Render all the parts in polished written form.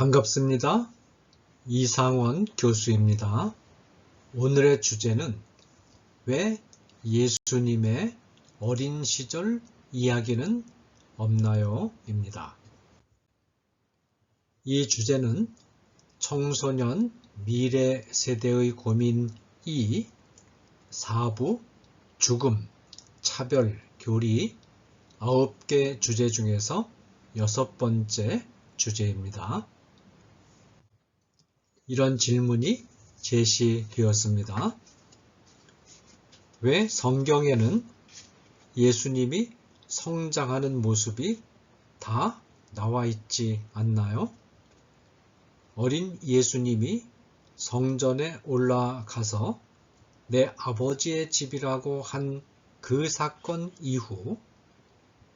반갑습니다. 이상원 교수입니다. 오늘의 주제는 왜 예수님의 어린 시절 이야기는 없나요? 입니다. 이 주제는 청소년 미래 세대의 고민 2, 4부 죽음, 차별, 교리 9개 주제 중에서 6번째 주제입니다. 이런 질문이 제시되었습니다. 왜 성경에는 예수님이 성장하는 모습이 다 나와 있지 않나요? 어린 예수님이 성전에 올라가서 내 아버지의 집이라고 한 그 사건 이후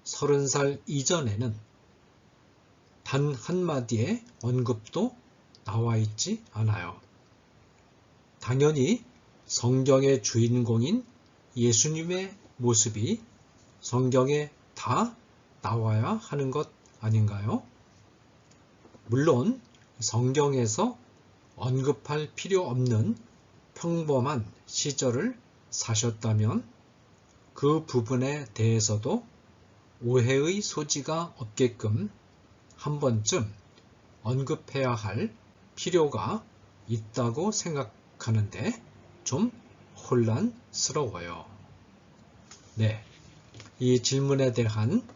30살 이전에는 단 한마디의 언급도 나와 있지 않아요. 당연히 성경의 주인공인 예수님의 모습이 성경에 다 나와야 하는 것 아닌가요? 물론 성경에서 언급할 필요 없는 평범한 시절을 사셨다면 그 부분에 대해서도 오해의 소지가 없게끔 한 번쯤 언급해야 할 필요가 있다고 생각하는데 좀 혼란스러워요. 네, 이 질문에 대한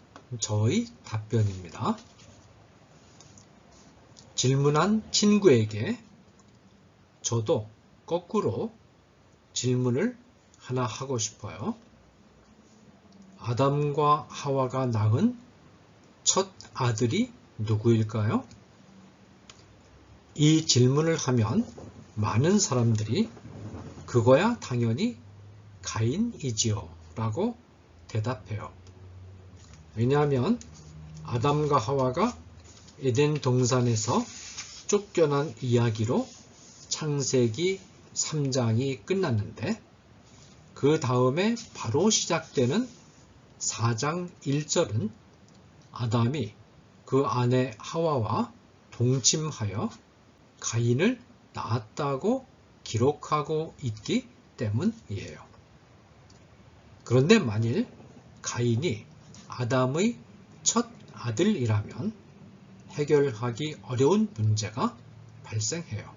저의 답변입니다. 질문한 친구에게 저도 거꾸로 질문을 하나 하고 싶어요. 아담과 하와가 낳은 첫 아들이 누구일까요? 이 질문을 하면 많은 사람들이 그거야 당연히 가인이지요 라고 대답해요. 왜냐하면 아담과 하와가 에덴 동산에서 쫓겨난 이야기로 창세기 3장이 끝났는데 그 다음에 바로 시작되는 4장 1절은 아담이 그 아내 하와와 동침하여 가인을 낳았다고 기록하고 있기 때문이에요. 그런데 만일 가인이 아담의 첫 아들이라면 해결하기 어려운 문제가 발생해요.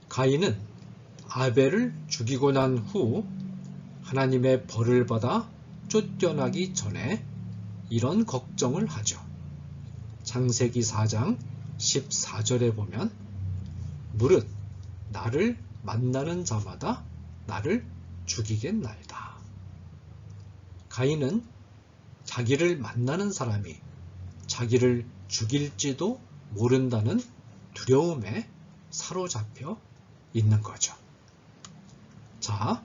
가인은 아벨을 죽이고 난 후 하나님의 벌을 받아 쫓겨나기 전에 이런 걱정을 하죠. 창세기 4장 14절에 보면 무릇 나를 만나는 자마다 나를 죽이겠나이다. 가인은 자기를 만나는 사람이 자기를 죽일지도 모른다는 두려움에 사로잡혀 있는 거죠. 자,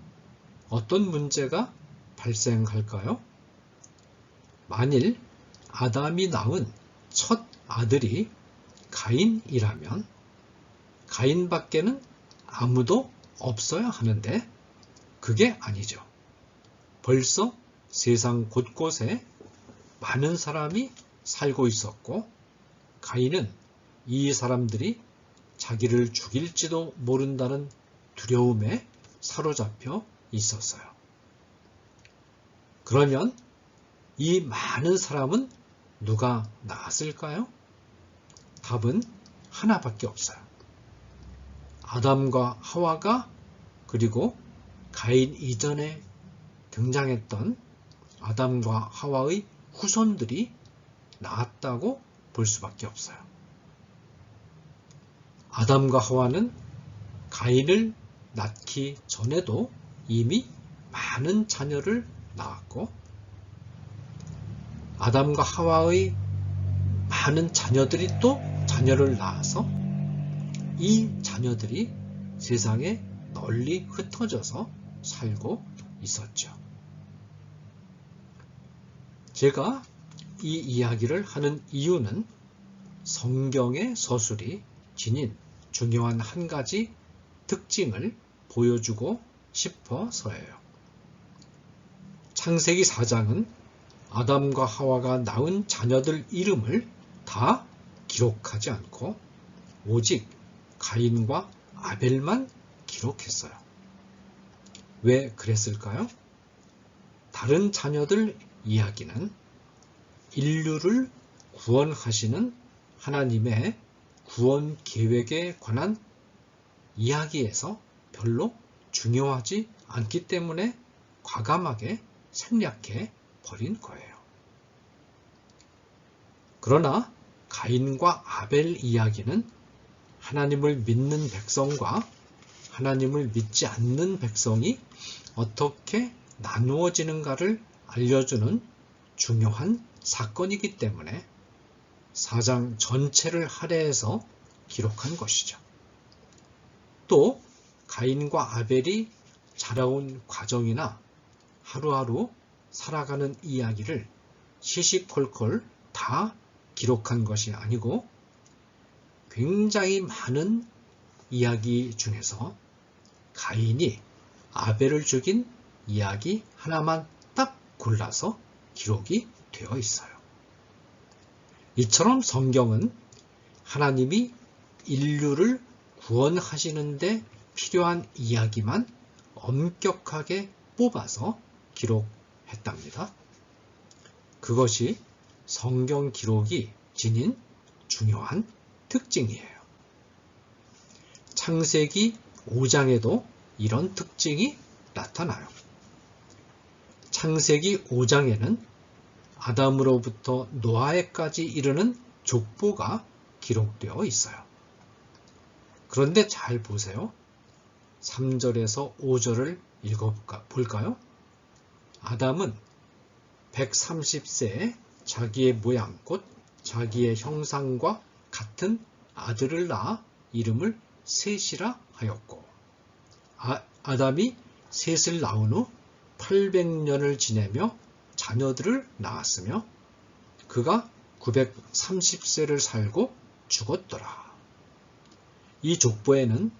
어떤 문제가 발생할까요? 만일 아담이 낳은 첫 아들이 가인이라면 가인밖에는 아무도 없어야 하는데 그게 아니죠. 벌써 세상 곳곳에 많은 사람이 살고 있었고 가인은 이 사람들이 자기를 죽일지도 모른다는 두려움에 사로잡혀 있었어요. 그러면 이 많은 사람은 누가 낳았을까요? 답은 하나밖에 없어요. 아담과 하와가 그리고 가인 이전에 등장했던 아담과 하와의 후손들이 낳았다고 볼 수밖에 없어요. 아담과 하와는 가인을 낳기 전에도 이미 많은 자녀를 낳았고 아담과 하와의 많은 자녀들이 또 자녀를 낳아서 이 자녀들이 세상에 널리 흩어져서 살고 있었죠. 제가 이 이야기를 하는 이유는 성경의 서술이 지닌 중요한 한 가지 특징을 보여주고 싶어서예요. 창세기 4장은 아담과 하와가 낳은 자녀들 이름을 다 기록하지 않고 오직 가인과 아벨만 기록했어요. 왜 그랬을까요? 다른 자녀들 이야기는 인류를 구원하시는 하나님의 구원 계획에 관한 이야기에서 별로 중요하지 않기 때문에 과감하게 생략해 버린 거예요. 그러나 가인과 아벨 이야기는 하나님을 믿는 백성과 하나님을 믿지 않는 백성이 어떻게 나누어지는가를 알려주는 중요한 사건이기 때문에 4장 전체를 할애해서 기록한 것이죠. 또 가인과 아벨이 자라온 과정이나 하루하루 살아가는 이야기를 시시콜콜 다 기록한 것이 아니고 굉장히 많은 이야기 중에서 가인이 아벨을 죽인 이야기 하나만 딱 골라서 기록이 되어 있어요. 이처럼 성경은 하나님이 인류를 구원하시는데 필요한 이야기만 엄격하게 뽑아서 기록했답니다. 그것이 성경 기록이 지닌 중요한 특징이에요. 창세기 5장에도 이런 특징이 나타나요. 창세기 5장에는 아담으로부터 노아에까지 이르는 족보가 기록되어 있어요. 그런데 잘 보세요. 3절에서 5절을 읽어볼까요? 아담은 130세에 자기의 모양 곧 자기의 형상과 같은 아들을 낳아 이름을 셋이라 하였고 아담이 셋을 낳은 후 800년을 지내며 자녀들을 낳았으며 그가 930세를 살고 죽었더라. 이 족보에는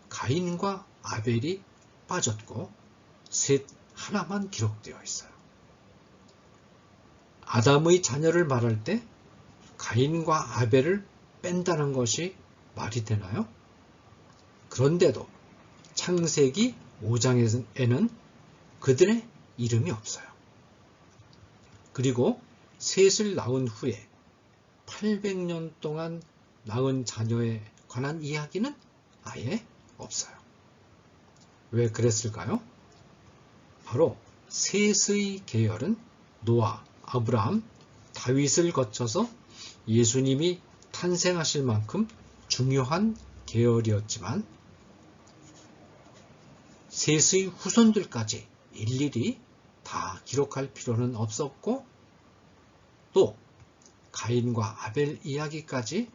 가인과 아벨이 빠졌고 셋 하나만 기록되어 있어요. 아담의 자녀를 말할 때 가인과 아벨을 뺀다는 것이 말이 되나요? 그런데도 창세기 5장에는 그들의 이름이 없어요. 그리고 셋을 낳은 후에 800년 동안 낳은 자녀에 관한 이야기는 아예 없어요. 왜 그랬을까요? 바로 셋의 계열은 노아, 아브라함, 다윗을 거쳐서 예수님이 탄생하실 만큼 중요한 계열이었지만 셋의 후손들까지 일일이 다 기록할 필요는 없었고 또 가인과 아벨 이야기까지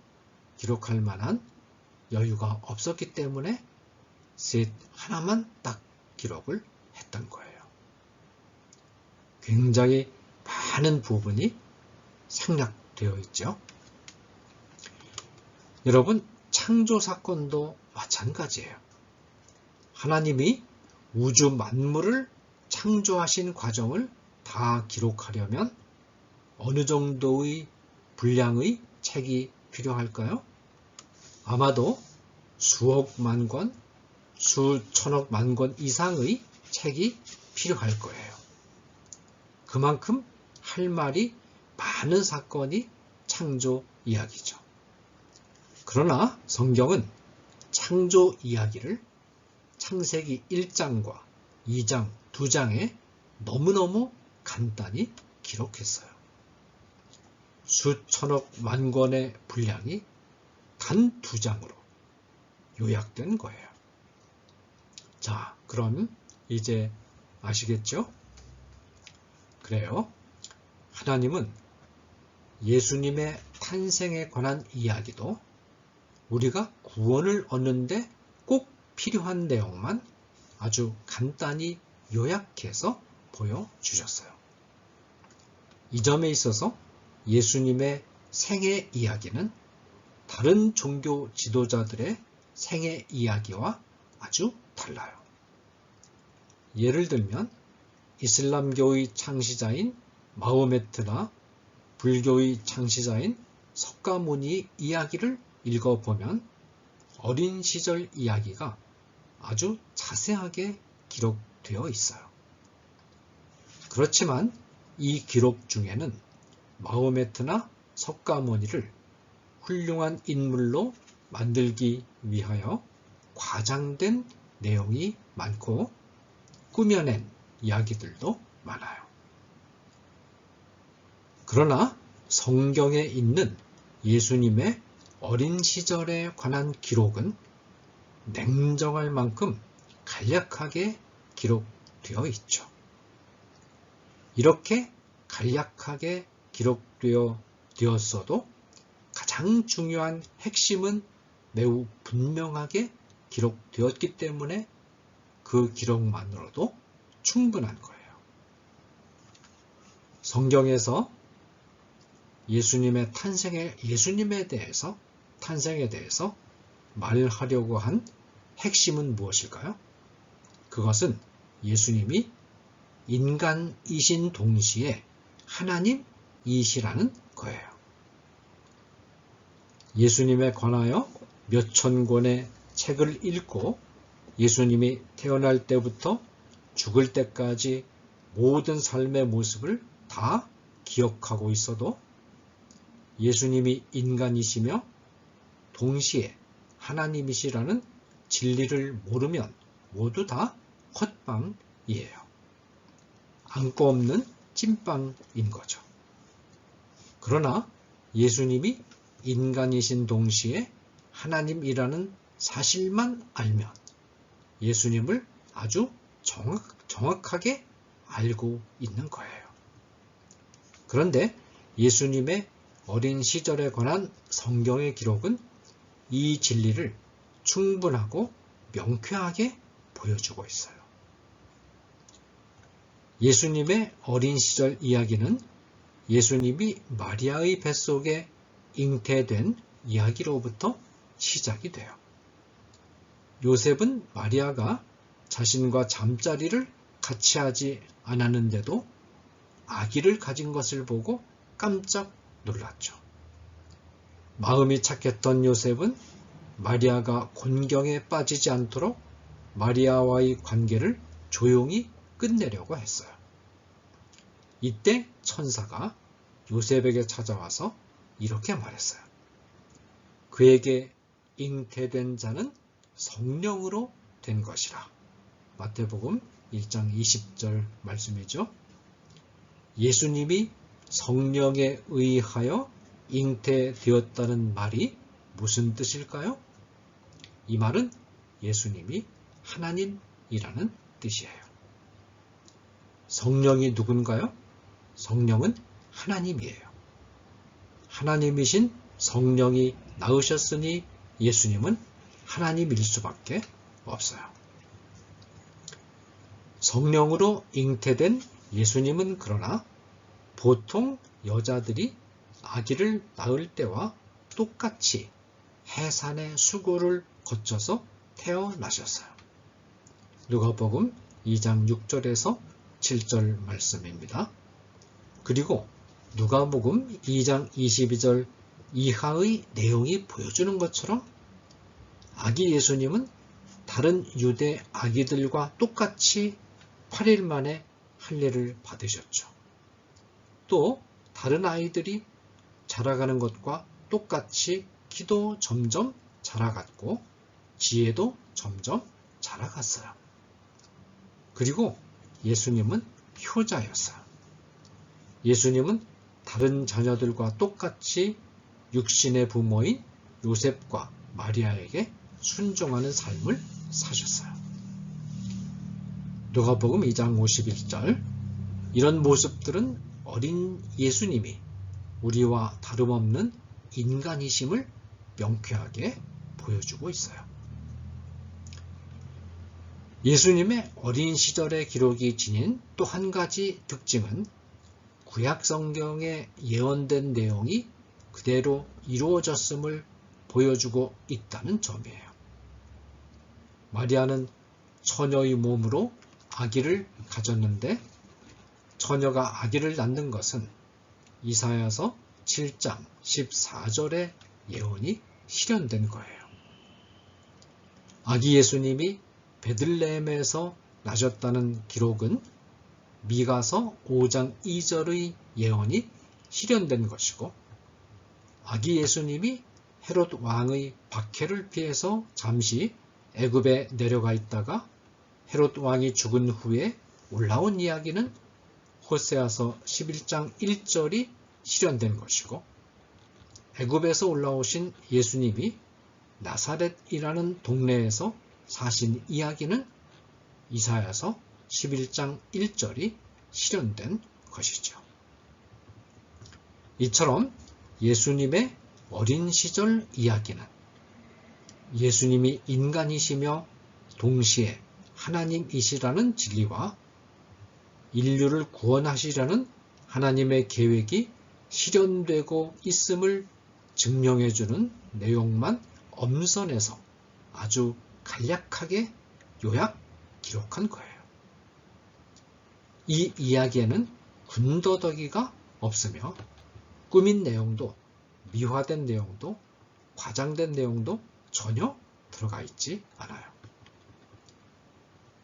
기록할 만한 여유가 없었기 때문에 셋 하나만 딱 기록을 했던 거예요. 굉장히 많은 부분이 생략되어 있죠. 여러분, 창조 사건도 마찬가지예요. 하나님이 우주 만물을 창조하신 과정을 다 기록하려면 어느 정도의 분량의 책이 필요할까요? 아마도 수억 만 권, 수천억 만 권 이상의 책이 필요할 거예요. 그만큼 할 말이 많은 사건이 창조 이야기죠. 그러나 성경은 창조 이야기를 창세기 1장과 2장, 2장에 너무너무 간단히 기록했어요. 수천억 만 권의 분량이 단 2장으로 요약된 거예요. 자, 그럼 이제 아시겠죠? 그래요. 하나님은 예수님의 탄생에 관한 이야기도 우리가 구원을 얻는데 꼭 필요한 내용만 아주 간단히 요약해서 보여주셨어요. 이 점에 있어서 예수님의 생애 이야기는 다른 종교 지도자들의 생애 이야기와 아주 달라요. 예를 들면 이슬람교의 창시자인 마호메트나 불교의 창시자인 석가모니 이야기를 읽어보면 어린 시절 이야기가 아주 자세하게 기록되어 있어요. 그렇지만 이 기록 중에는 마호메트나 석가모니를 훌륭한 인물로 만들기 위하여 과장된 내용이 많고 꾸며낸 이야기들도 많아요. 그러나 성경에 있는 예수님의 어린 시절에 관한 기록은 냉정할 만큼 간략하게 기록되어 있죠. 이렇게 간략하게 기록되었어도 가장 중요한 핵심은 매우 분명하게 기록되었기 때문에 그 기록만으로도 충분한 거예요. 성경에서 예수님의 탄생에 대해서 말하려고 한 핵심은 무엇일까요? 그것은 예수님이 인간이신 동시에 하나님이시라는 거예요. 예수님에 관하여 몇천 권의 책을 읽고 예수님이 태어날 때부터 죽을 때까지 모든 삶의 모습을 다 기억하고 있어도 예수님이 인간이시며 동시에 하나님이시라는 진리를 모르면 모두 다 헛방이에요. 안고 없는 찐빵인 거죠. 그러나 예수님이 인간이신 동시에 하나님이라는 사실만 알면 예수님을 아주 정확하게 알고 있는 거예요. 그런데 예수님의 어린 시절에 관한 성경의 기록은 이 진리를 충분하고 명쾌하게 보여주고 있어요. 예수님의 어린 시절 이야기는 예수님이 마리아의 뱃속에 잉태된 이야기로부터 시작이 돼요. 요셉은 마리아가 자신과 잠자리를 같이 하지 않았는데도 아기를 가진 것을 보고 깜짝 놀랐죠. 마음이 착했던 요셉은 마리아가 곤경에 빠지지 않도록 마리아와의 관계를 조용히 끝내려고 했어요. 이때 천사가 요셉에게 찾아와서 이렇게 말했어요. 그에게 잉태된 자는 성령으로 된 것이라. 마태복음 1장 20절 말씀이죠. 예수님이 성령에 의하여 잉태되었다는 말이 무슨 뜻일까요? 이 말은 예수님이 하나님이라는 뜻이에요. 성령이 누군가요? 성령은 하나님이에요. 하나님이신 성령이 낳으셨으니 예수님은 하나님일 수밖에 없어요. 성령으로 잉태된 예수님은 그러나 보통 여자들이 아기를 낳을 때와 똑같이 해산의 수고를 거쳐서 태어나셨어요. 누가복음 2장 6절에서 7절 말씀입니다. 그리고 누가복음 2장 22절 이하의 내용이 보여주는 것처럼 아기 예수님은 다른 유대 아기들과 똑같이 8일 만에 할례를 받으셨죠. 또 다른 아이들이 자라가는 것과 똑같이 키도 점점 자라갔고 지혜도 점점 자라갔어요. 그리고 예수님은 효자였어요. 예수님은 다른 자녀들과 똑같이 육신의 부모인 요셉과 마리아에게 순종하는 삶을 사셨어요. 누가복음 2장 51절 이런 모습들은 어린 예수님이 우리와 다름없는 인간이심을 명쾌하게 보여주고 있어요. 예수님의 어린 시절의 기록이 지닌 또 한 가지 특징은 구약 성경에 예언된 내용이 그대로 이루어졌음을 보여주고 있다는 점이에요. 마리아는 처녀의 몸으로 아기를 가졌는데 처녀가 아기를 낳는 것은 이사야서 17장 14절의 예언이 실현된 거예요. 아기 예수님이 베들레헴에서 나셨다는 기록은 미가서 5장 2절의 예언이 실현된 것이고, 아기 예수님이 헤롯 왕의 박해를 피해서 잠시 애굽에 내려가 있다가 헤롯 왕이 죽은 후에 올라온 이야기는 호세아서 11장 1절이 실현된 것이고, 애굽에서 올라오신 예수님이 나사렛이라는 동네에서 사신 이야기는 이사야서 11장 1절이 실현된 것이죠. 이처럼 예수님의 어린 시절 이야기는 예수님이 인간이시며 동시에 하나님이시라는 진리와 인류를 구원하시려는 하나님의 계획이 실현되고 있음을 증명해주는 내용만 엄선해서 아주 간략하게 요약 기록한 거예요. 이 이야기에는 군더더기가 없으며 꾸민 내용도 미화된 내용도 과장된 내용도 전혀 들어가 있지 않아요.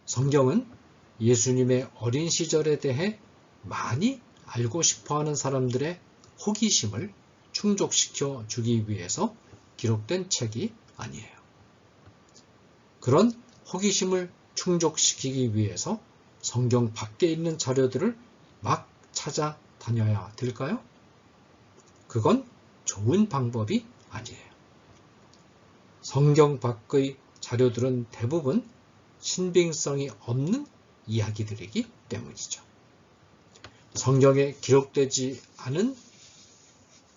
성경은 예수님의 어린 시절에 대해 많이 알고 싶어하는 사람들의 호기심을 충족시켜 주기 위해서 기록된 책이 아니에요. 그런 호기심을 충족시키기 위해서 성경 밖에 있는 자료들을 막 찾아다녀야 될까요? 그건 좋은 방법이 아니에요. 성경 밖의 자료들은 대부분 신빙성이 없는 이야기들이기 때문이죠. 성경에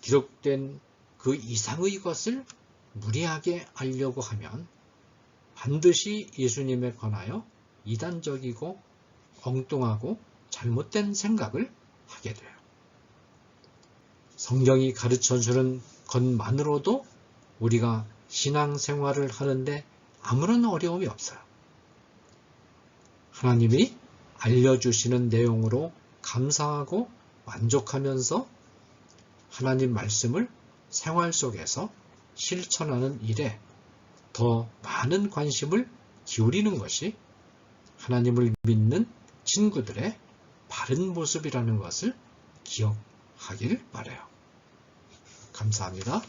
기록된 그 이상의 것을 무리하게 알려고 하면 반드시 예수님에 관하여 이단적이고 엉뚱하고 잘못된 생각을 하게 돼요. 성경이 가르쳐주는 것만으로도 우리가 신앙생활을 하는데 아무런 어려움이 없어요. 하나님이 알려주시는 내용으로 감사하고 만족하면서 하나님 말씀을 생활 속에서 실천하는 일에 더 많은 관심을 기울이는 것이 하나님을 믿는 친구들의 바른 모습이라는 것을 기억하길 바라요. 감사합니다.